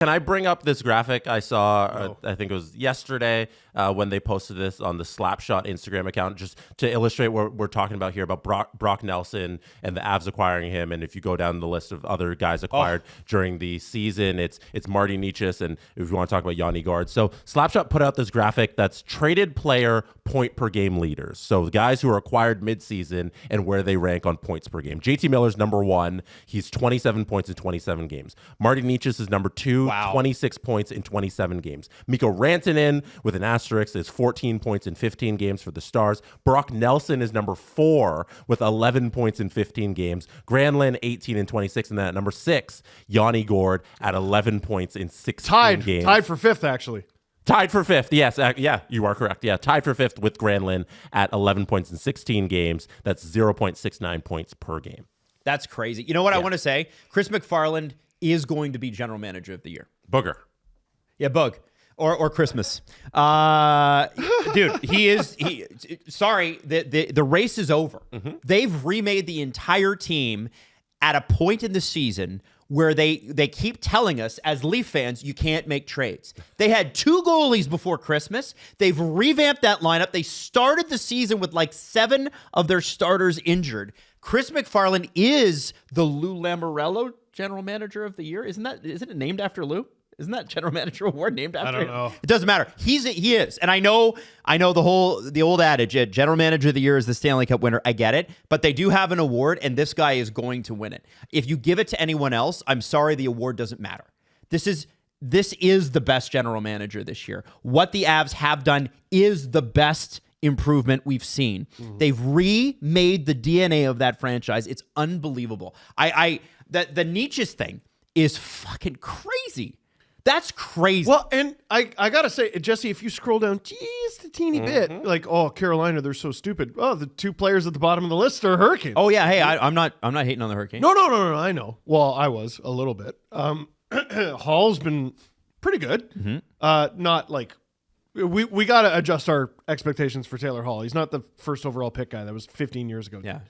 Can I bring up this graphic I saw, I think it was yesterday, when they posted this on the Slapshot Instagram account, just to illustrate what we're talking about here about Brock Nelson and the Avs acquiring him. And if you go down the list of other guys acquired during the season, it's Marty Necas, and if you want to talk about Yanni Gourde. So Slapshot put out this graphic that's traded player point per game leaders. So the guys who are acquired midseason and where they rank on points per game. JT Miller's number 1. He's 27 points in 27 games. Marty Necas is number 2. 26 points in 27 games. Mikko Rantanen, with an asterisk, is 14 points in 15 games for the Stars. Brock Nelson is number 4 with 11 points in 15 games. Granlund, 18 and 26. And then at number 6, Yanni Gourde at 11 points in 16 games. Tied for 5th, actually. Tied for 5th, yes. Yeah, you are correct. Yeah, tied for 5th with Granlund at 11 points in 16 games. That's 0.69 points per game. That's crazy. You know what I want to say? Chris McFarland is going to be general manager of the year. Booger. Yeah, Bug. Or Christmas. Dude, sorry, the race is over. Mm-hmm. They've remade the entire team at a point in the season where they keep telling us, as Leaf fans, you can't make trades. They had 2 goalies before Christmas. They've revamped that lineup. They started the season with like 7 of their starters injured. Chris McFarland is the Lou Lamoriello general manager of the year. Isn't it named after Lou? Isn't that general manager award named after him? I don't know. It doesn't matter. He is. And I know the old adage, general manager of the year is the Stanley Cup winner. I get it. But they do have an award, and this guy is going to win it. If you give it to anyone else, I'm sorry, the award doesn't matter. This is the best general manager this year. What the Avs have done is the best improvement we've seen. Mm-hmm. They've remade the DNA of that franchise. It's unbelievable. The Necas thing is fucking crazy. That's crazy. Well, and I got to say, Jesse, if you scroll down just a teeny bit, like, Carolina, they're so stupid. Oh, the 2 players at the bottom of the list are Hurricanes. Oh, yeah. Hey, I'm not hating on the Hurricanes. No, I know. Well, I was a little bit. Hall's been pretty good. Mm-hmm. Not like we got to adjust our expectations for Taylor Hall. He's not the first overall pick guy. That was 15 years ago. Yeah.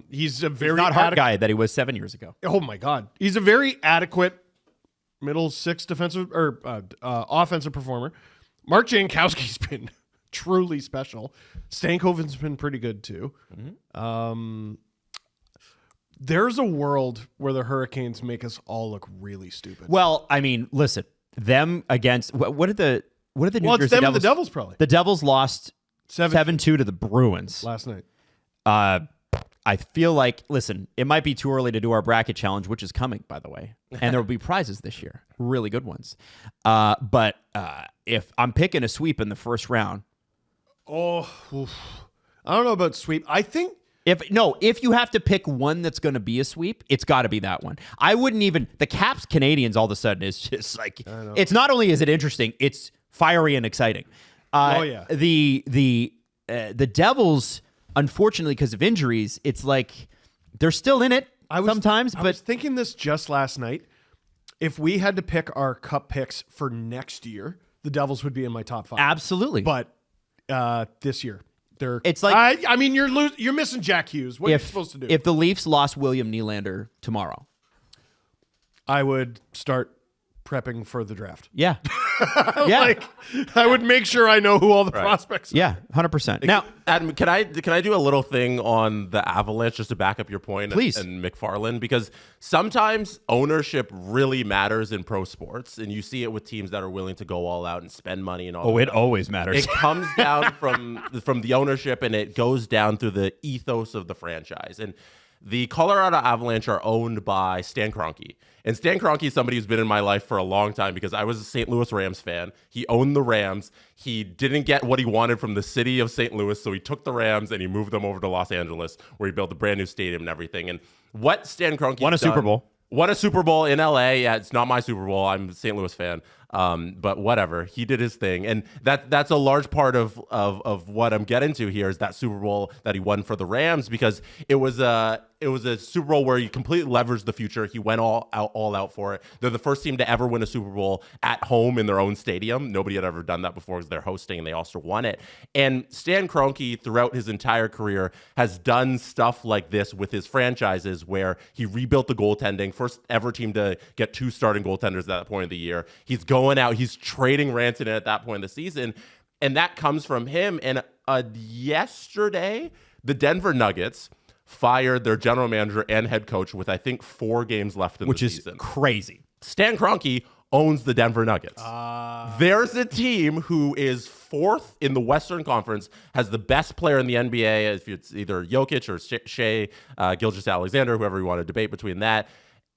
He's a very not hard guy that he was 7 years ago. Oh my God. He's a very adequate middle 6 defensive or offensive performer. Mark Jankowski's been truly special. Stankoven's been pretty good too. Mm-hmm. There's a world where the Hurricanes make us all look really stupid. Well, I mean, listen, them against what did the New Jersey Devils? Devils? The Devils probably. The Devils lost 7-2 to the Bruins last night. I feel like, listen, it might be too early to do our bracket challenge, which is coming, by the way. And there will be prizes this year. Really good ones. But if I'm picking a sweep in the first round. I don't know about sweep. I think. If you have to pick one that's going to be a sweep, it's got to be that one. I wouldn't even. The Caps Canadians all of a sudden is just like. It's not only is it interesting, it's fiery and exciting. The Devils. Unfortunately, because of injuries, it's like they're still in it sometimes. I was thinking this just last night. If we had to pick our cup picks for next year, the Devils would be in my top 5. Absolutely. But this year, it's like I mean, you're missing Jack Hughes. What are you supposed to do? If the Leafs lost William Nylander tomorrow, I would start prepping for the draft. Yeah. Yeah. Like, I would make sure I know who all the prospects are. Yeah, 100%. Now, Adam, can I do a little thing on the Avalanche just to back up your point? Please. And McFarland? Because sometimes ownership really matters in pro sports, and you see it with teams that are willing to go all out and spend money and all. Oh, it always matters. It comes down from the ownership, and it goes down through the ethos of the franchise. And the Colorado Avalanche are owned by Stan Kroenke. And Stan Kroenke is somebody who's been in my life for a long time because I was a St. Louis Rams fan. He owned the Rams. He didn't get what he wanted from the city of St. Louis, so he took the Rams and he moved them over to Los Angeles, where he built a brand new stadium and everything. And what Stan Kroenke won a Super Bowl. Won a Super Bowl in LA. Yeah, it's not my Super Bowl. I'm a St. Louis fan. But whatever, he did his thing, and that's a large part of what I'm getting to here is that Super Bowl that he won for the Rams, because it was a Super Bowl where he completely leveraged the future. He went all out for it. They're the first team to ever win a Super Bowl at home in their own stadium. Nobody had ever done that before because they're hosting, and they also won it. And Stan Kroenke, throughout his entire career, has done stuff like this with his franchises, where he rebuilt the goaltending, first ever team to get 2 starting goaltenders at that point of the year. He's going out, he's trading Rantanen at that point of the season, and that comes from him. And yesterday, the Denver Nuggets fired their general manager and head coach with, I think, 4 games left in the season. Which is crazy. Stan Kroenke owns the Denver Nuggets. There's a team who is 4th in the Western Conference, has the best player in the NBA, if it's either Jokic or Shea Gilgeous-Alexander, whoever you want to debate between that,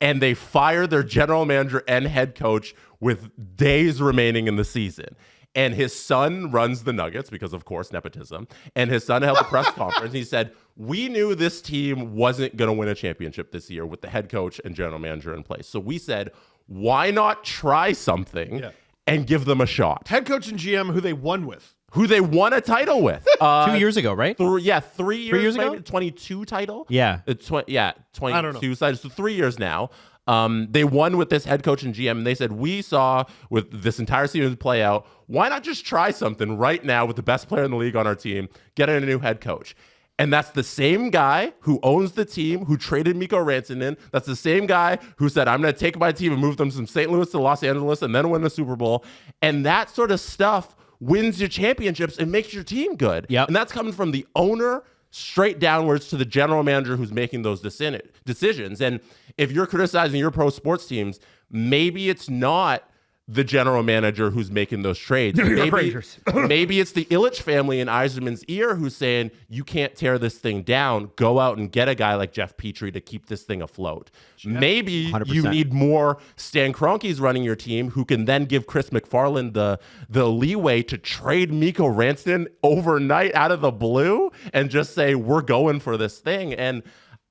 and they fired their general manager and head coach with days remaining in the season. And his son runs the Nuggets because, of course, nepotism. And his son held a press conference. He said, we knew this team wasn't going to win a championship this year with the head coach and general manager in place. So we said, why not try something and give them a shot? Head coach and GM who they won with. Who they won a title with. 2 years ago, right? 3 years. 3 years ago? maybe? 22 title? Yeah. 22 I don't know. titles. So 3 years now. They won with this head coach and GM, and they said, we saw with this entire season play out, why not just try something right now with the best player in the league on our team, get in a new head coach? And that's the same guy who owns the team, who traded Mikko Rantanen. That's the same guy who said, I'm going to take my team and move them from St. Louis to Los Angeles and then win the Super Bowl. And that sort of stuff wins you championships and makes your team good. Yep. And that's coming from the owner straight downwards to the general manager who's making those decisions. And if you're criticizing your pro sports teams, maybe it's not the general manager who's making those trades. Maybe it's the Ilitch family in Yzerman's ear who's saying, you can't tear this thing down. Go out and get a guy like Jeff Petrie to keep this thing afloat. Maybe 100%. you need more Stan Kroenke's running your team, who can then give Chris McFarland the leeway to trade Mikko Rantanen overnight out of the blue and just say, we're going for this thing. And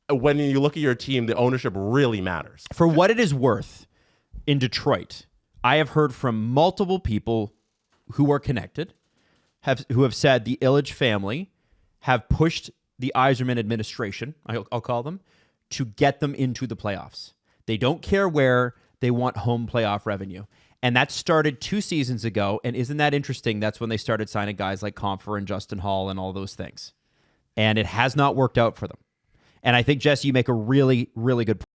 when you look at your team, the ownership really matters. For what it is worth, in Detroit, I have heard from multiple people who are connected, who have said the Ilitch family have pushed the Yzerman administration, I'll call them, to get them into the playoffs. They don't care where, they want home playoff revenue. And that started 2 seasons ago, and isn't that interesting? That's when they started signing guys like Compher and Justin Hall and all those things. And it has not worked out for them. And I think, Jesse, you make a really, really good point.